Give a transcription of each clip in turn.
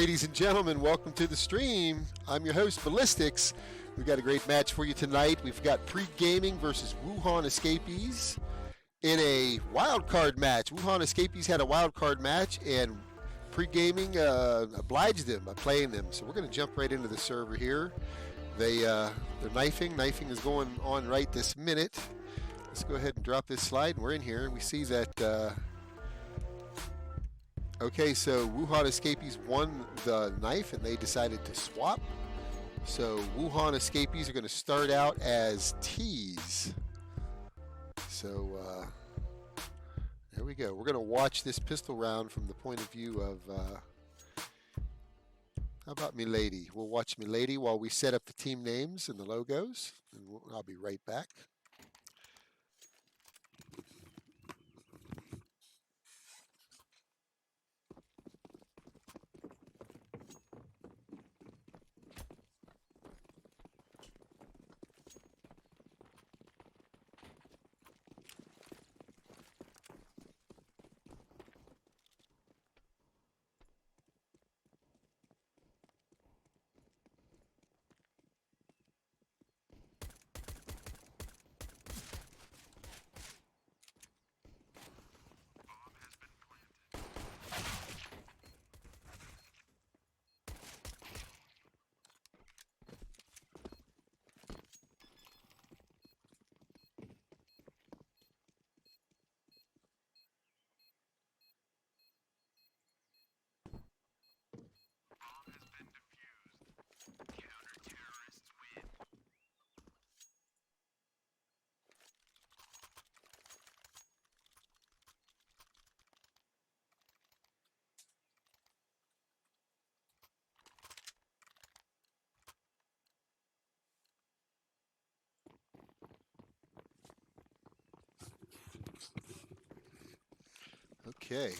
ladies and gentlemen. Welcome to the stream. I'm your host, Ballistics. We've got a great match for you tonight. We've got Pre-Gaming versus Wuhan Escapees in a wild card match. Wuhan Escapees had a wild card match, and Pre-Gaming obliged them by playing them. So we're going to jump right into the server here. They're knifing. Knifing is going on right this minute. Let's go ahead and drop this slide, and we're in here. And we see that... Okay, so Wuhan Escapees won the knife and they decided to swap. So Wuhan Escapees are going to start out as T's. So there we go. We're going to watch this pistol round from the point of view of, how about Milady? We'll watch Milady while we set up the team names and the logos. And I'll be right back. Okay,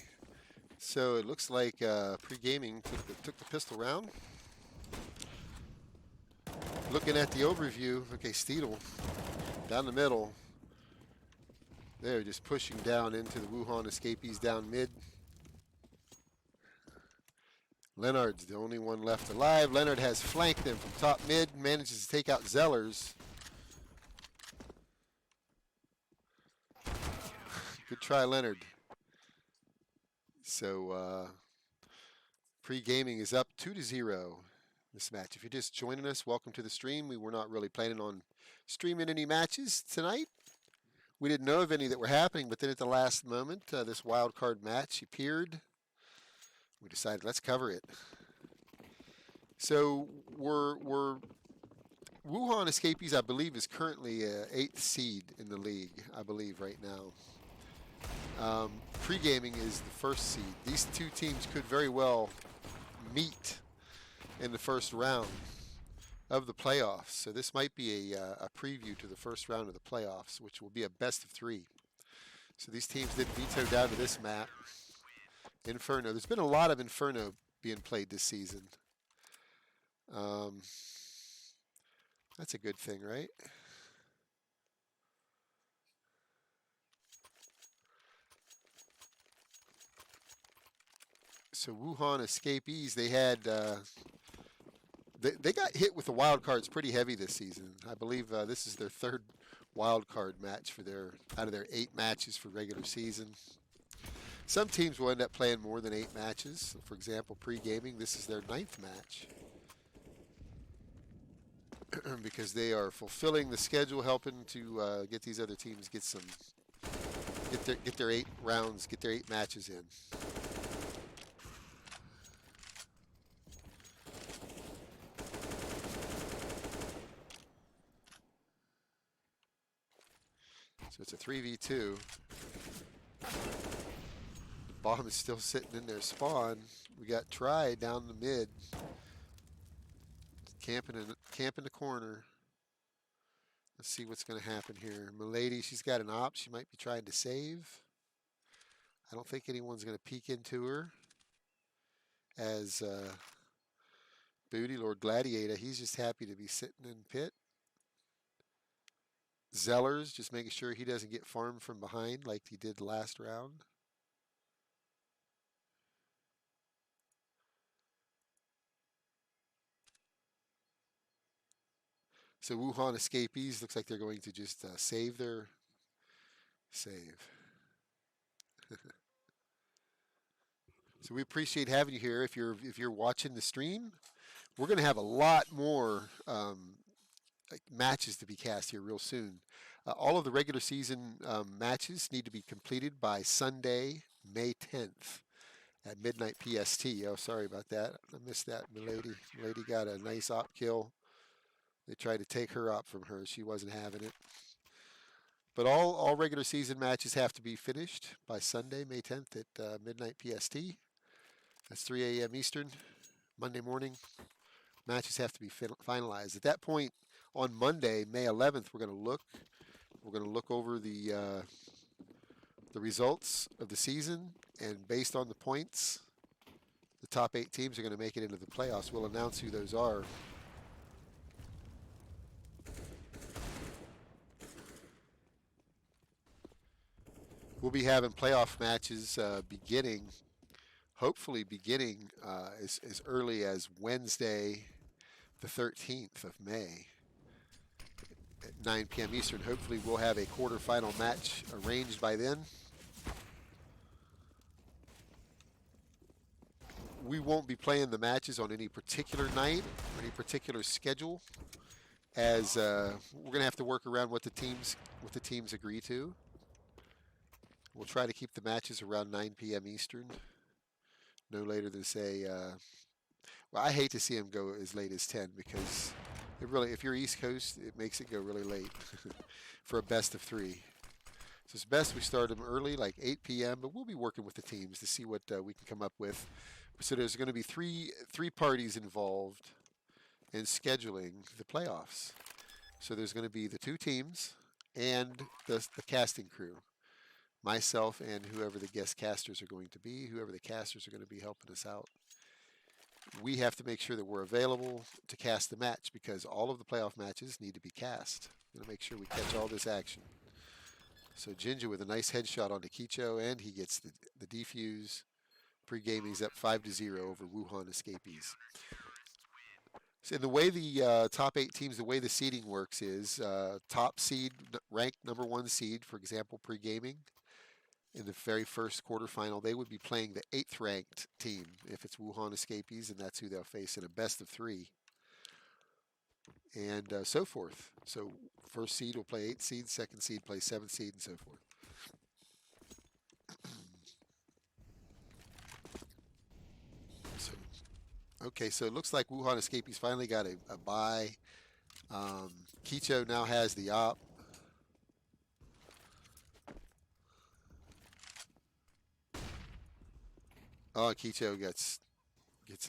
so it looks like Pre-Gaming took the pistol round. Looking at the overview, okay, Steedle down the middle. They're just pushing down into the Wuhan Escapees down mid. Leonard's the only one left alive. Leonard has flanked them from top mid, manages to take out Zellers. Good try, Leonard. So Pre-Gaming is up 2-0 this match. If you're just joining us, welcome to the stream. We were not really planning on streaming any matches tonight. We didn't know of any that were happening, but then at the last moment, this wild card match appeared. We decided let's cover it. So we're Wuhan Escapees, I believe, is currently 8th seed in the league, I believe, right now. Pre-Gaming is the first seed. These two teams could very well meet in the first round of the playoffs. So this might be a preview to the first round of the playoffs, which will be a best of 3. So these teams did veto down to this map. Inferno. There's been a lot of Inferno being played this season. That's a good thing, right? So Wuhan Escapees, they had they got hit with the wild cards pretty heavy this season. I believe this is their 3rd wild card match for out of their 8 matches for regular season. Some teams will end up playing more than 8 matches. For example, Pre-Gaming, this is their 9th match because they are fulfilling the schedule, helping to get these other teams get their 8 rounds, get their 8 matches in. So it's a 3v2. The bomb is still sitting in their spawn. We got Try down the mid. Camping in the corner. Let's see what's going to happen here. Milady, she's got an op. She might be trying to save. I don't think anyone's going to peek into her. As Booty Lord Gladiator, he's just happy to be sitting in pit. Zellers, just making sure he doesn't get farmed from behind like he did last round. So Wuhan escapees, looks like they're going to just save their save. So we appreciate having you here. If you're watching the stream, we're going to have a lot more matches to be cast here real soon. All of the regular season matches need to be completed by Sunday, May 10th at midnight PST. Oh, sorry about that. I missed that, milady. Milady got a nice op kill. They tried to take her op from her. She wasn't having it. But all regular season matches have to be finished by Sunday, May 10th at midnight PST. That's 3 a.m. Eastern, Monday morning. Matches have to be finalized. At that point, on Monday, May 11th, we're going to look over the results of the season, and based on the points, the top 8 teams are going to make it into the playoffs. We'll announce who those are. We'll be having playoff matches hopefully beginning as early as Wednesday, the 13th of May at 9 p.m. Eastern. Hopefully we'll have a quarterfinal match arranged by then. We won't be playing the matches on any particular night or any particular schedule, as we're going to have to work around what the teams agree to. We'll try to keep the matches around 9 p.m. Eastern, no later than say. Well, I hate to see them go as late as 10 because if you're East Coast, it makes it go really late for a best of 3. So it's best we start them early, like 8 p.m., but we'll be working with the teams to see what we can come up with. So there's going to be three parties involved in scheduling the playoffs. So there's going to be the 2 teams and the casting crew, myself and whoever the guest casters are going to be, whoever the casters are going to be helping us out. We have to make sure that we're available to cast the match because all of the playoff matches need to be cast. We're going to make sure we catch all this action. So Ginger with a nice headshot onto Kicho, and he gets the defuse. Pre-gaming's up 5-0 over Wuhan escapees. So in the way the top 8 teams, the way the seeding works is top seed, ranked number 1 seed, for example, pre-gaming, in the very first quarterfinal, they would be playing the 8th ranked team if it's Wuhan escapees, and that's who they'll face in a best of 3. And so forth. So first seed will play 8th seed, second seed plays 7th seed, and so forth. Okay, so it looks like Wuhan escapees finally got a bye. Kicho now has the op. Oh, Kicho gets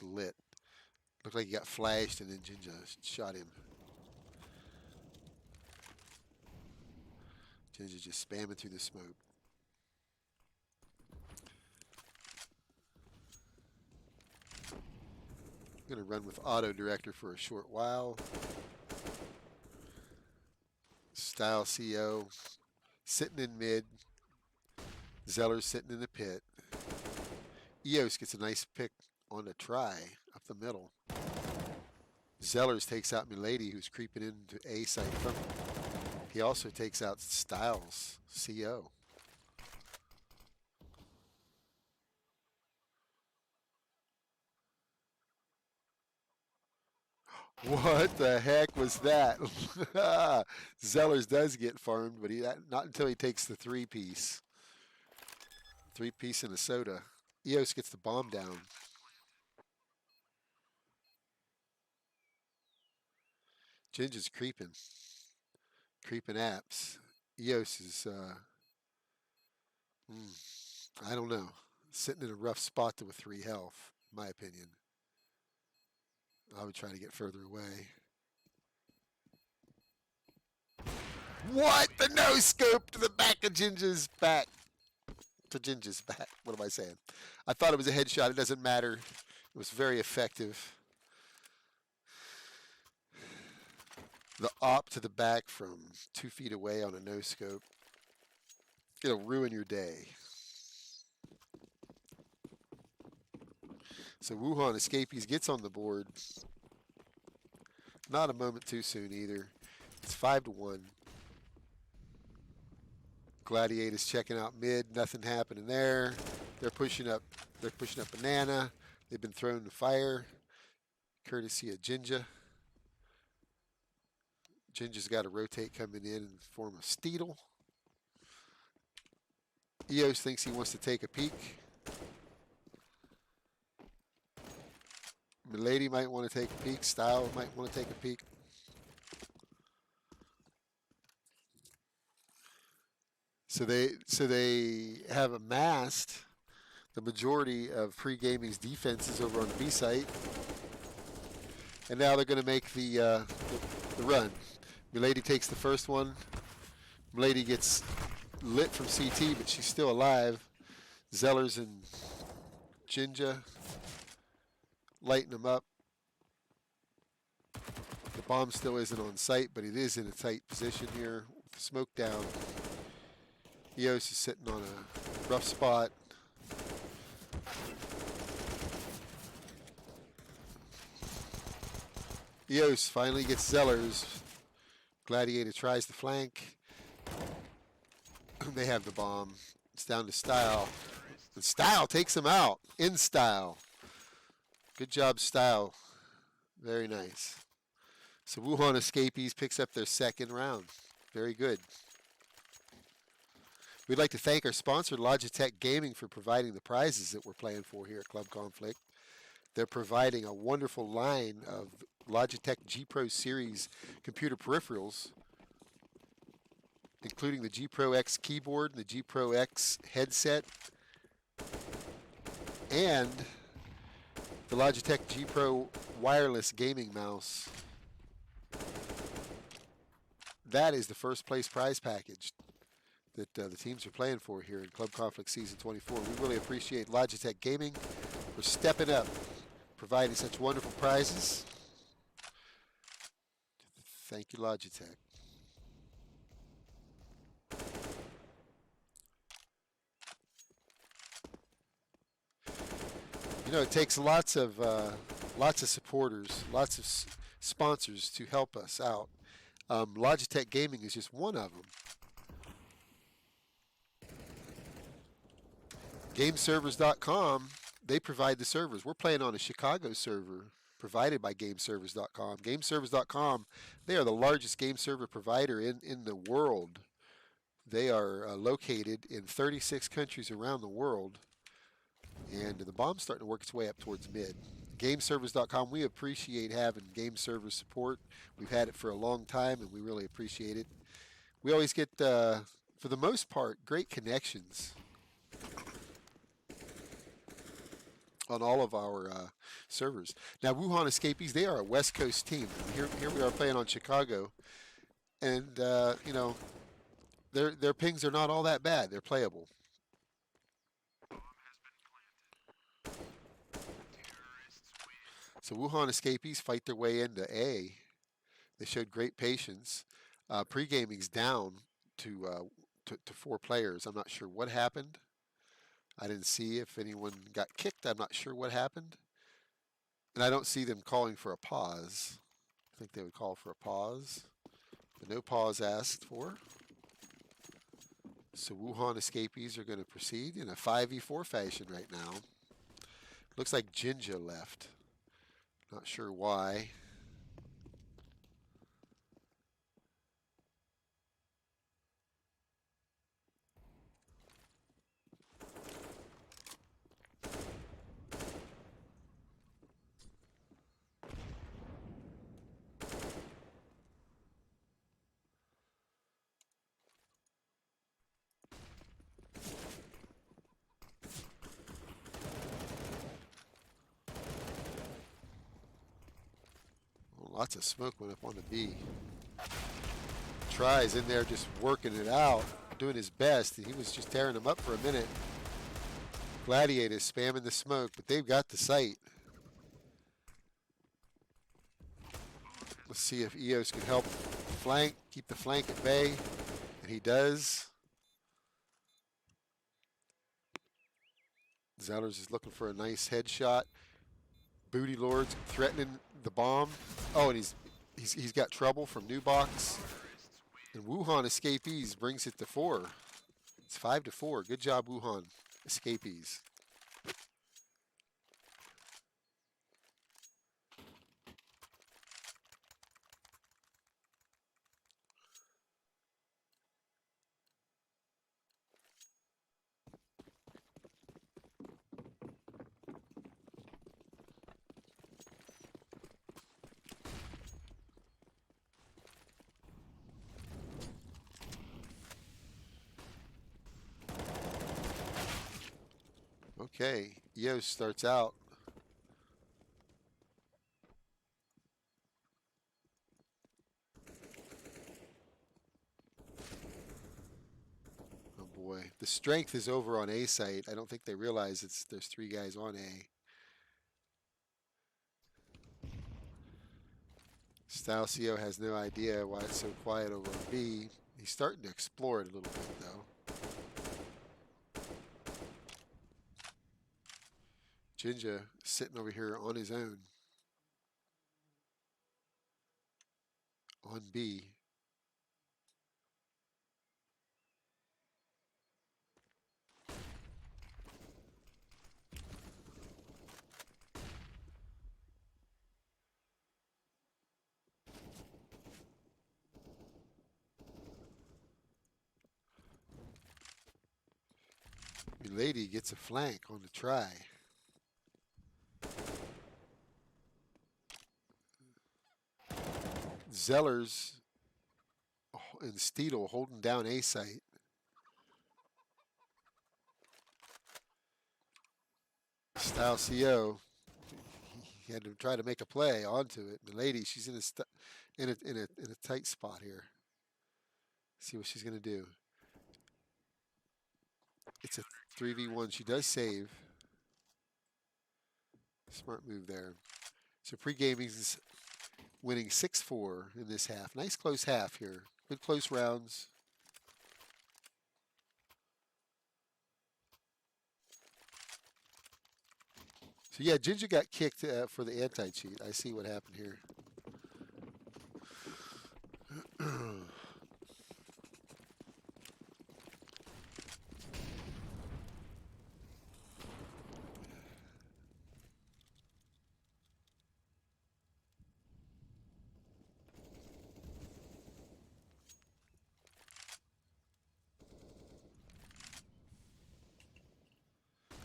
lit. Looked like he got flashed and then Jinja shot him. Jinja just spamming through the smoke. I'm going to run with auto director for a short while. Style CO sitting in mid. Zeller's sitting in the pit. Eos gets a nice pick on a try up the middle. Zellers takes out Milady, who's creeping into A site from him. He also takes out Styles, CO. What the heck was that? Zellers does get farmed, but not until he takes the 3-piece. 3-piece and a soda. Eos gets the bomb down. Ginger's creeping. Creeping apps. Eos is, I don't know. Sitting in a rough spot with 3 health, in my opinion. I would try to get further away. What? The no-scope to the back of Ginger's back. To Ginger's back. What am I saying? I thought it was a headshot. It doesn't matter. It was very effective. The op to the back from 2 feet away on a no-scope. It'll ruin your day. So Wuhan escapees gets on the board. Not a moment too soon either. It's 5-1. Gladiators checking out mid. Nothing happening there. They're pushing up. They're pushing up banana. They've been thrown to fire, courtesy of Jinja. Jinja's got a rotate coming in the form of Steedle. Eos thinks he wants to take a peek. Milady might want to take a peek. Style might want to take a peek. So they have amassed the majority of PreGaming's defenses over on the B site, and now they're going to make the run. Milady takes the first one. Milady gets lit from CT, but she's still alive. Zellers and Jinja lighten them up. The bomb still isn't on site, but it is in a tight position here. With the smoke down. Eos is sitting on a rough spot. Eos finally gets Zellers. Gladiator tries to flank. They have the bomb. It's down to Style. And Style takes him out. In Style. Good job, Style. Very nice. So Wuhan Escapees picks up their second round. Very good. We'd like to thank our sponsor, Logitech Gaming, for providing the prizes that we're playing for here at Club Conflict. They're providing a wonderful line of Logitech G Pro Series computer peripherals, including the G Pro X keyboard and the G Pro X headset, and the Logitech G Pro wireless gaming mouse. That is the first place prize package that the teams are playing for here in Club Conflict Season 24. We really appreciate Logitech Gaming for stepping up, providing such wonderful prizes. Thank you, Logitech. You know, it takes lots of supporters, lots of sponsors to help us out. Logitech Gaming is just one of them. GameServers.com, they provide the servers. We're playing on a Chicago server provided by GameServers.com. GameServers.com, they are the largest game server provider in the world. They are located in 36 countries around the world. And the bomb's starting to work its way up towards mid. GameServers.com, we appreciate having game server support. We've had it for a long time, and we really appreciate it. We always get, for the most part, great connections on all of our servers. Now, Wuhan Escapees, they are a West Coast team. Here we are playing on Chicago, and you know, their pings are not all that bad. They're playable. So Wuhan Escapees fight their way into A. They showed great patience. Pre-gaming's down to 4 players. I'm not sure what happened. I didn't see if anyone got kicked. I'm not sure what happened. And I don't see them calling for a pause. I think they would call for a pause. But no pause asked for. So Wuhan Escapees are going to proceed in a 5v4 fashion right now. Looks like Jinja left. Not sure why. Lots of smoke went up on the B. Tries in there just working it out, doing his best. He was just tearing them up for a minute. Gladiators spamming the smoke, but they've got the sight. Let's see if Eos can help flank, keep the flank at bay, and he does. Zellers is looking for a nice headshot. Booty Lord's threatening the bomb. Oh, and He's got trouble from New Box. And Wuhan Escapees brings it to 4. It's 5-4. Good job, Wuhan Escapees. Okay, EOS starts out. Oh boy, the strength is over on A site. I don't think they realize there's 3 guys on A. Stalcio has no idea why it's so quiet over on B. He's starting to explore it a little bit though. Jinja sitting over here on his own on B. Lady gets a flank on the try. Zellers and Steedle holding down A site. Style CO, he had to try to make a play onto it. Milady, she's in a tight spot here. See what she's gonna do. It's a 3v1. She does save. Smart move there. So pre-gaming's winning 6-4 in this half. Nice close half here. Good close rounds. So yeah, Ginger got kicked for the anti-cheat. I see what happened here.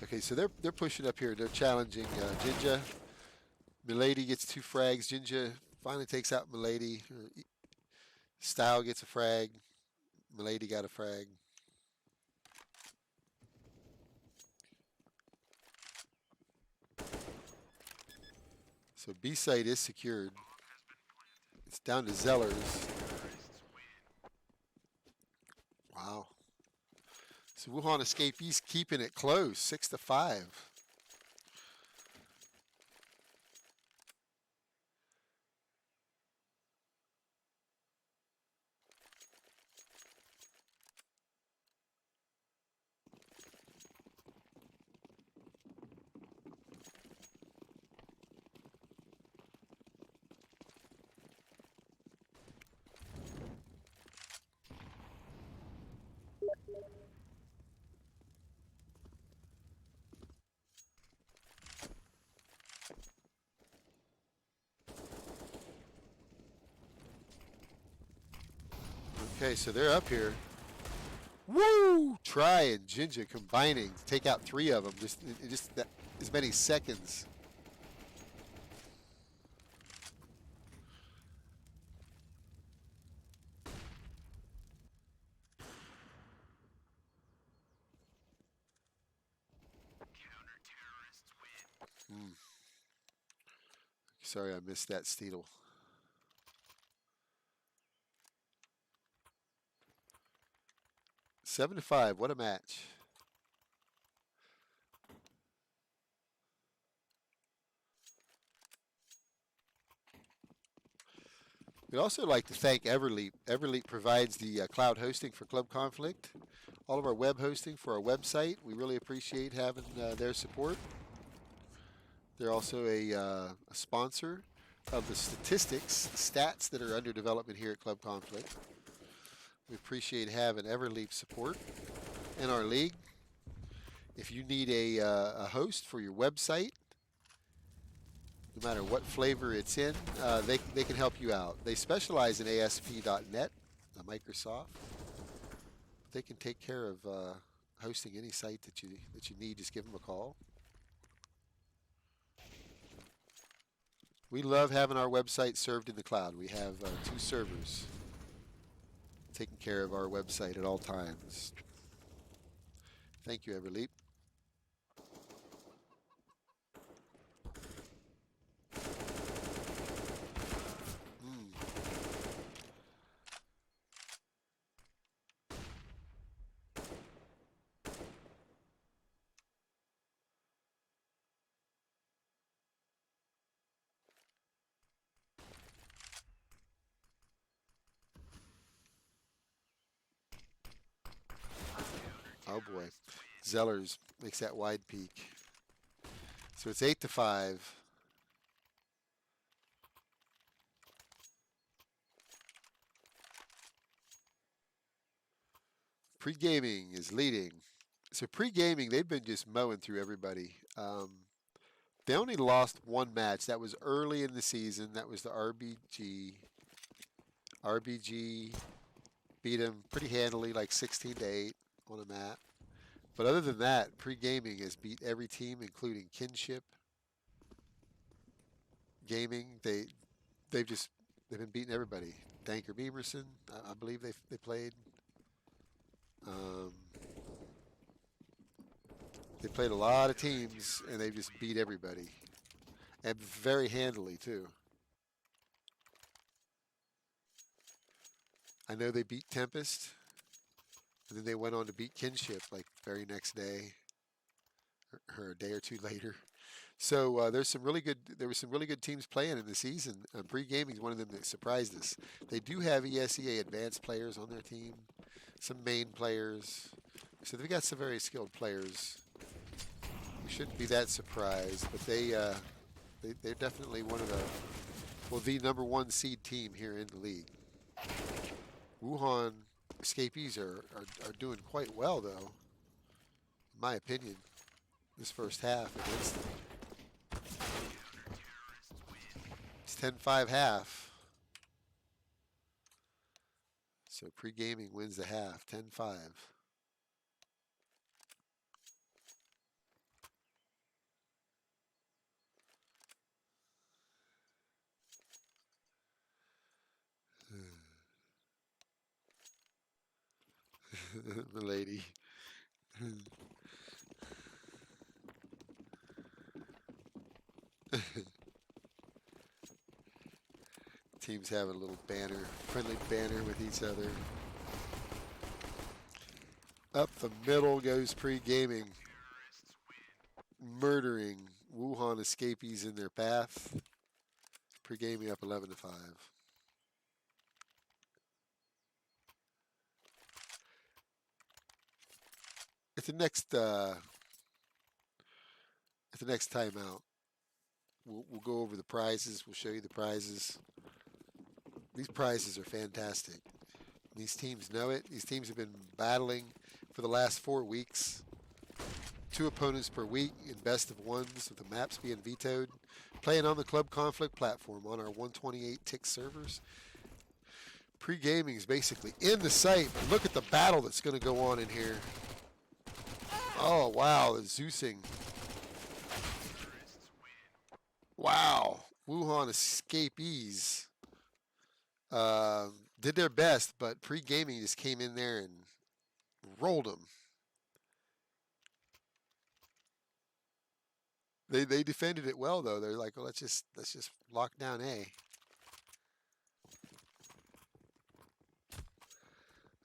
Okay, so they're pushing up here. They're challenging Jinja. Milady gets 2 frags. Jinja finally takes out Milady. Style gets a frag. Milady got a frag. So B site is secured. It's down to Zellers. Wow. So Wuhan Escapees keeping it close, 6-5. Okay, so they're up here. Woo! Try and Jinja combining to take out 3 of them. Just that, as many seconds. Sorry, I missed that, Steedle. Seven to 5. What a match. We'd also like to thank Everleap. Everleap provides the cloud hosting for Club Conflict, all of our web hosting for our website. We really appreciate having their support. They're also a sponsor of the statistics, stats that are under development here at Club Conflict. We appreciate having Everleap support in our league. If you need a host for your website, no matter what flavor it's in, they can help you out. They specialize in ASP.NET, Microsoft. They can take care of hosting any site that you need. Just give them a call. We love having our website served in the cloud. We have 2 servers taking care of our website at all times. Thank you, Everleap. Oh boy, Zellers makes that wide peak. So it's 8-5. Pre-gaming is leading. So pre-gaming, they've been just mowing through everybody. They only lost 1 match. That was early in the season. That was the RBG. RBG beat them pretty handily, like 16-8 on a map. But other than that, pre-gaming has beat every team, including Kinship Gaming. They've been beating everybody. Danker Beamerson, I believe they played. They played a lot of teams, and they just beat everybody, and very handily too. I know they beat Tempest, and then they went on to beat Kinship like very next day, or a day or 2 later. So there were some really good teams playing in the season. Pre-gaming is one of them that surprised us. They do have ESEA advanced players on their team, some main players, so they've got some very skilled players. We shouldn't be that surprised, but they're definitely one of the #1 seed team here in the league. Wuhan escapees are doing quite well, though, in my opinion, this first half against them. It's 10-5 half. So pre-gaming wins the half, 10-5. Milady. Teams having a little friendly banner with each other. Up the middle goes pre-gaming, murdering Wuhan escapees in their path. Pre-gaming up 11-5. At the next timeout, we'll go over the prizes. We'll show you the prizes. These prizes are fantastic. These teams know it. These teams have been battling for the last 4 weeks. 2 opponents per week in best of ones, with the maps being vetoed. Playing on the Club Conflict platform on our 128 tick servers. Pre-gaming is basically in the sight, but look at the battle that's going to go on in here. Oh, wow, the Zeusing. Wow, Wuhan escapees did their best, but pre-gaming just came in there and rolled them. They defended it well, though. They're like, well, let's just lock down A.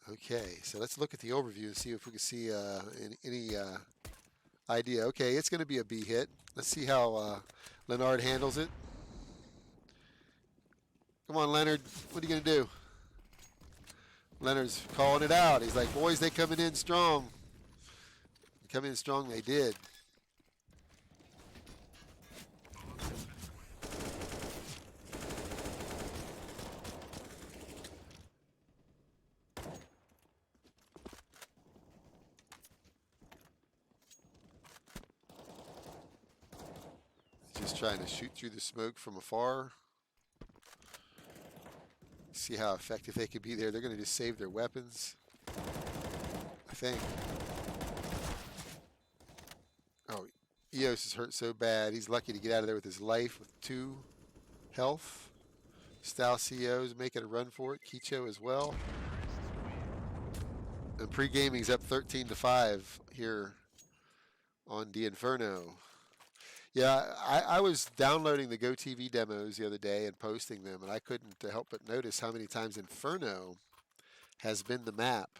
Okay, so let's look at the overview and see if we can see any idea. Okay, it's going to be a B hit. Let's see how Leonard handles it. Come on, Leonard. What are you going to do? Leonard's calling it out. He's like, boys, they coming in strong. Coming in strong, they did. Just trying to shoot through the smoke from afar. See how effective they could be there. They're going to just save their weapons, I think. Oh, Eos is hurt so bad. He's lucky to get out of there with his life with 2 health. Style CEO's making a run for it. Kicho as well. And Pre-Gaming's up 13-5 here on the Inferno. Yeah, I was downloading the GoTV demos the other day and posting them, and I couldn't help but notice how many times Inferno has been the map.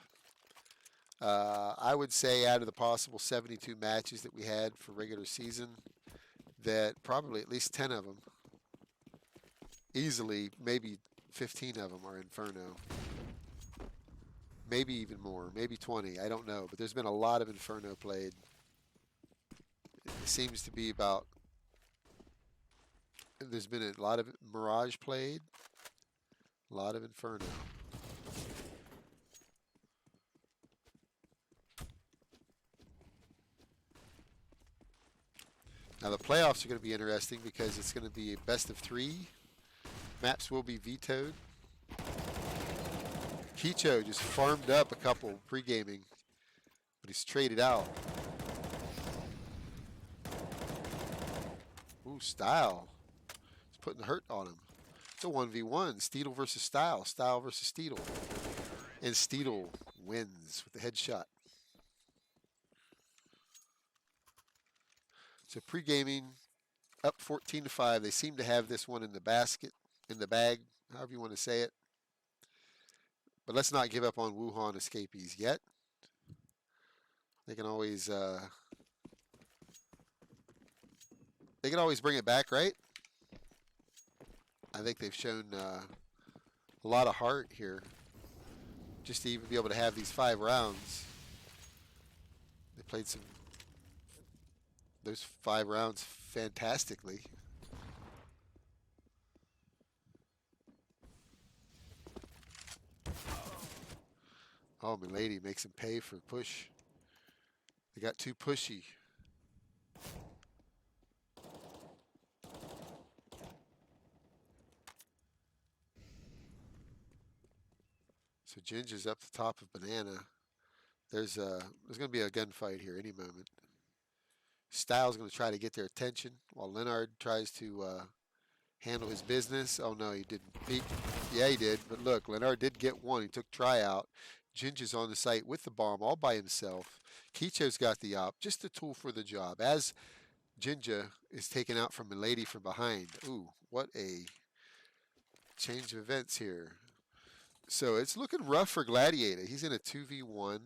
I would say out of the possible 72 matches that we had for regular season, that probably at least 10 of them, easily maybe 15 of them are Inferno. Maybe even more, maybe 20, I don't know. But there's been a lot of Inferno played. It seems to be about, there's been a lot of Mirage played, a lot of Inferno. Now the playoffs are going to be interesting because it's going to be a best of 3. Maps will be vetoed. Kicho just farmed up a couple pre-gaming, but he's traded out. Ooh, Style. He's putting the hurt on him. It's a 1v1. Steedle versus Style. Style versus Steedle. And Steedle wins with the headshot. So pre-gaming up 14-5. They seem to have this one in the basket, in the bag, however you want to say it. But let's not give up on Wuhan escapees yet. They can always bring it back, right? I think they've shown a lot of heart here, just to even be able to have these 5 rounds. They played those 5 rounds fantastically. Oh, Milady makes him pay for push. They got too pushy. So Ginger's up the top of Banana. There's going to be a gunfight here any moment. Styles going to try to get their attention while Leonard tries to handle his business. Oh no, he didn't. Yeah, he did. But look, Leonard did get one. He took tryout. Ginger's on the site with the bomb all by himself. Kicho's got the op, just a tool for the job. As Ginger is taken out from Milady from behind. Ooh, what a change of events here. So it's looking rough for Gladiator. He's in a 2v1.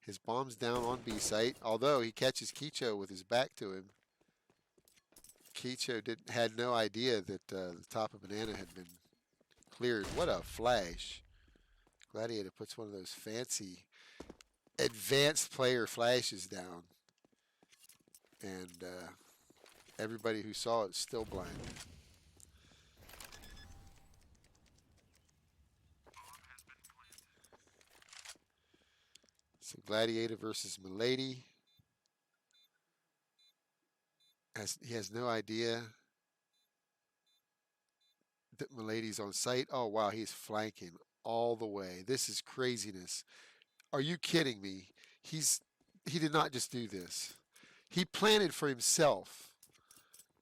His bomb's down on B site, although he catches Kicho with his back to him. Kicho had no idea that the top of Banana had been cleared. What a flash. Gladiator puts one of those fancy advanced player flashes down. And everybody who saw it is still blind. So Gladiator versus Milady. He has no idea that Milady's on site. Oh, wow, he's flanking all the way. This is craziness. Are you kidding me? He did not just do this. He planted for himself,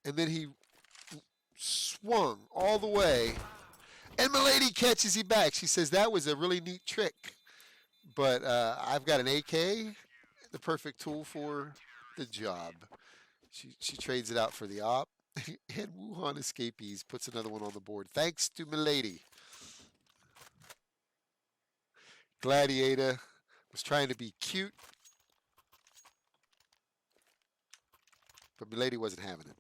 and then he swung all the way, and Milady catches him back. She says that was a really neat trick, but I've got an AK, the perfect tool for the job. She trades it out for the op, and Wuhan escapees puts another one on the board thanks to Milady. Gladiator was trying to be cute, but Milady wasn't having it.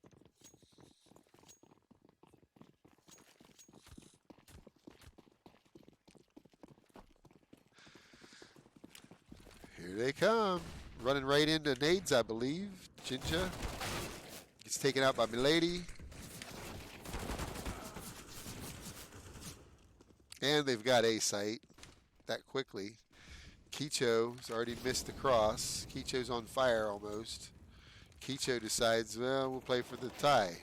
Here they come. Running right into nades, I believe. Ginger gets taken out by Milady. And they've got a site that quickly. Kicho's already missed the cross. Kicho's on fire almost. Kicho decides, well, we'll play for the tie.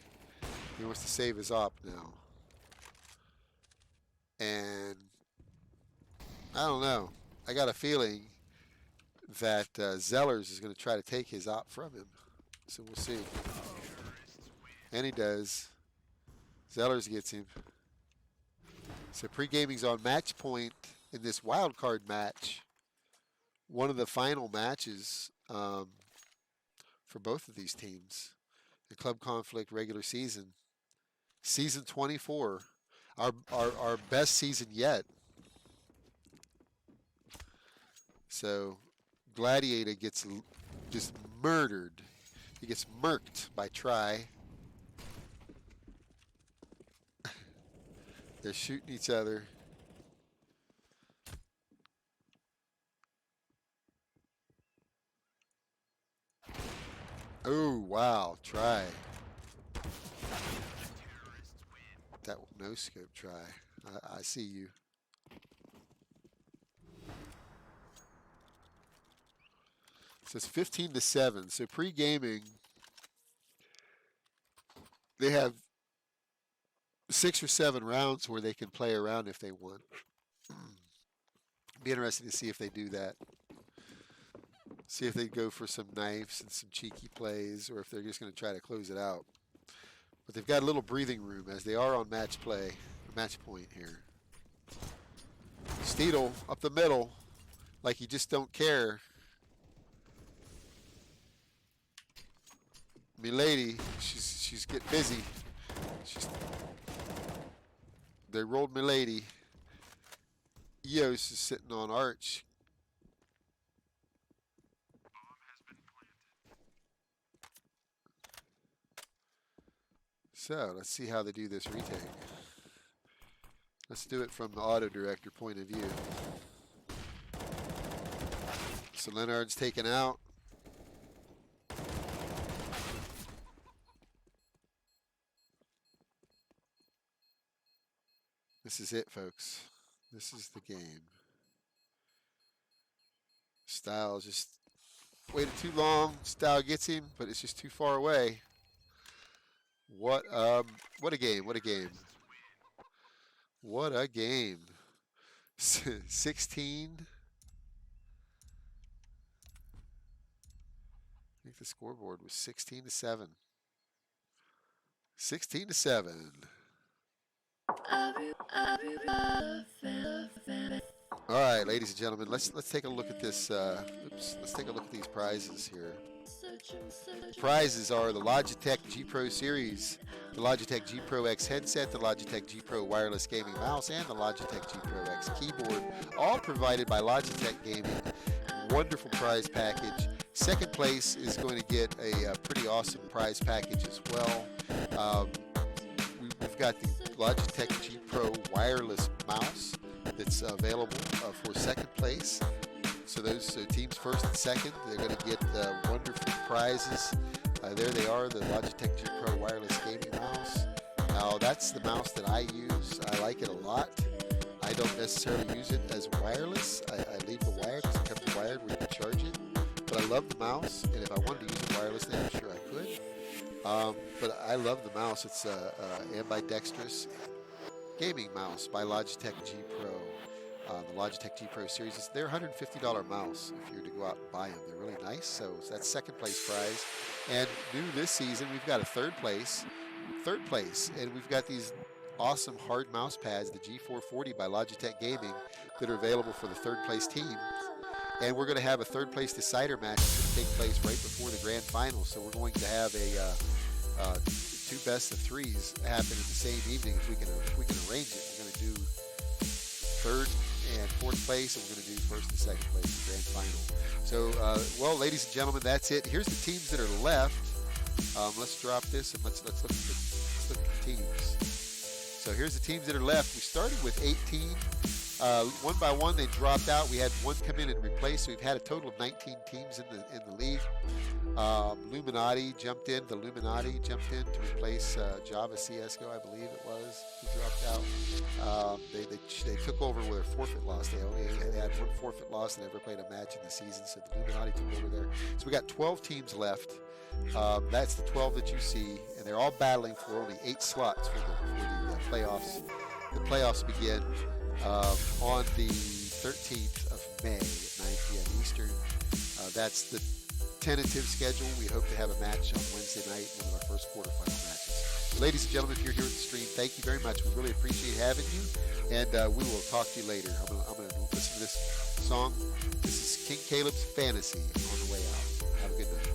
He wants to save his op now. And I don't know. I got a feeling that Zellers is going to try to take his op from him. So we'll see. And he does. Zellers gets him. So pre-gaming's on match point in this wild card match. One of the final matches for both of these teams. The Club Conflict regular season. Season 24. Our best season yet. So Gladiator gets just murdered. He gets murked by Try. They're shooting each other. Oh, wow. Try. That no scope Try. I see you. So it's 15-7. So pre-gaming, they have 6 or 7 rounds where they can play around if they want. Be interesting to see if they do that. See if they go for some knives and some cheeky plays, or if they're just going to try to close it out. But they've got a little breathing room as they are on match point here. Steedle up the middle, like you just don't care. Milady, she's getting busy. They rolled Milady. Eos is sitting on Arch. So let's see how they do this retake. Let's do it from the auto director point of view. So Leonard's taken out. This is it, folks. This is the game. Style just waited too long. Style gets him, but it's just too far away. What a game, what a game. What a game. 16. I think the scoreboard was 16-7. 16-7. All right, ladies and gentlemen, let's take a look at this. Let's take a look at these prizes here. Prizes are the Logitech G Pro Series, the Logitech G Pro X headset, the Logitech G Pro wireless gaming mouse, and the Logitech G Pro X keyboard, all provided by Logitech Gaming. Wonderful prize package. Second place is going to get a pretty awesome prize package as well. We've got the Logitech G Pro wireless mouse that's available for second place. So those teams first and second, they're going to get wonderful prizes. There they are, the Logitech G Pro wireless gaming mouse. Now that's the mouse that I use. I like it a lot. I don't necessarily use it as wireless. I leave the wire because it comes wired where you can charge it. But I love the mouse, and if I wanted to use it wirelessly, I'm sure I could. But I love the mouse. It's ambidextrous gaming mouse by Logitech G Pro. The Logitech G Pro Series. They're $150 mouse if you were to go out and buy them. They're really nice. So that's second place prize. And new this season, we've got a third place. And we've got these awesome hard mouse pads, the G440 by Logitech Gaming, that are available for the third place team. And we're going to have a third place decider match that's going to take place right before the grand final. So we're going to have a 2 best of 3s happen in the same evening if we can arrange it. We're going to do third and fourth place, and we're going to do first and second place in the grand final. So, well, ladies and gentlemen, that's it. Here's the teams that are left. Let's drop this and let's look at the teams. So here's the teams that are left. We started with 18. One by one, they dropped out. We had one come in and replace. So we've had a total of 19 teams in the league. Illuminati jumped in. The Illuminati jumped in to replace Java CSGO, I believe it was, who dropped out. They took over with their forfeit loss. They had one forfeit loss and never played a match in the season, so the Illuminati took over there. So we got 12 teams left. That's the 12 that you see, and they're all battling for only 8 slots for the playoffs. The playoffs begin on the 13th of May at 9 p.m. Eastern. That's the tentative schedule. We hope to have a match on Wednesday night, one of our first quarterfinal matches. Ladies and gentlemen, if you're here at the stream, thank you very much. We really appreciate having you, and we will talk to you later. I'm gonna listen to this song. This is King Caleb's Fantasy on the way out. Have a good night.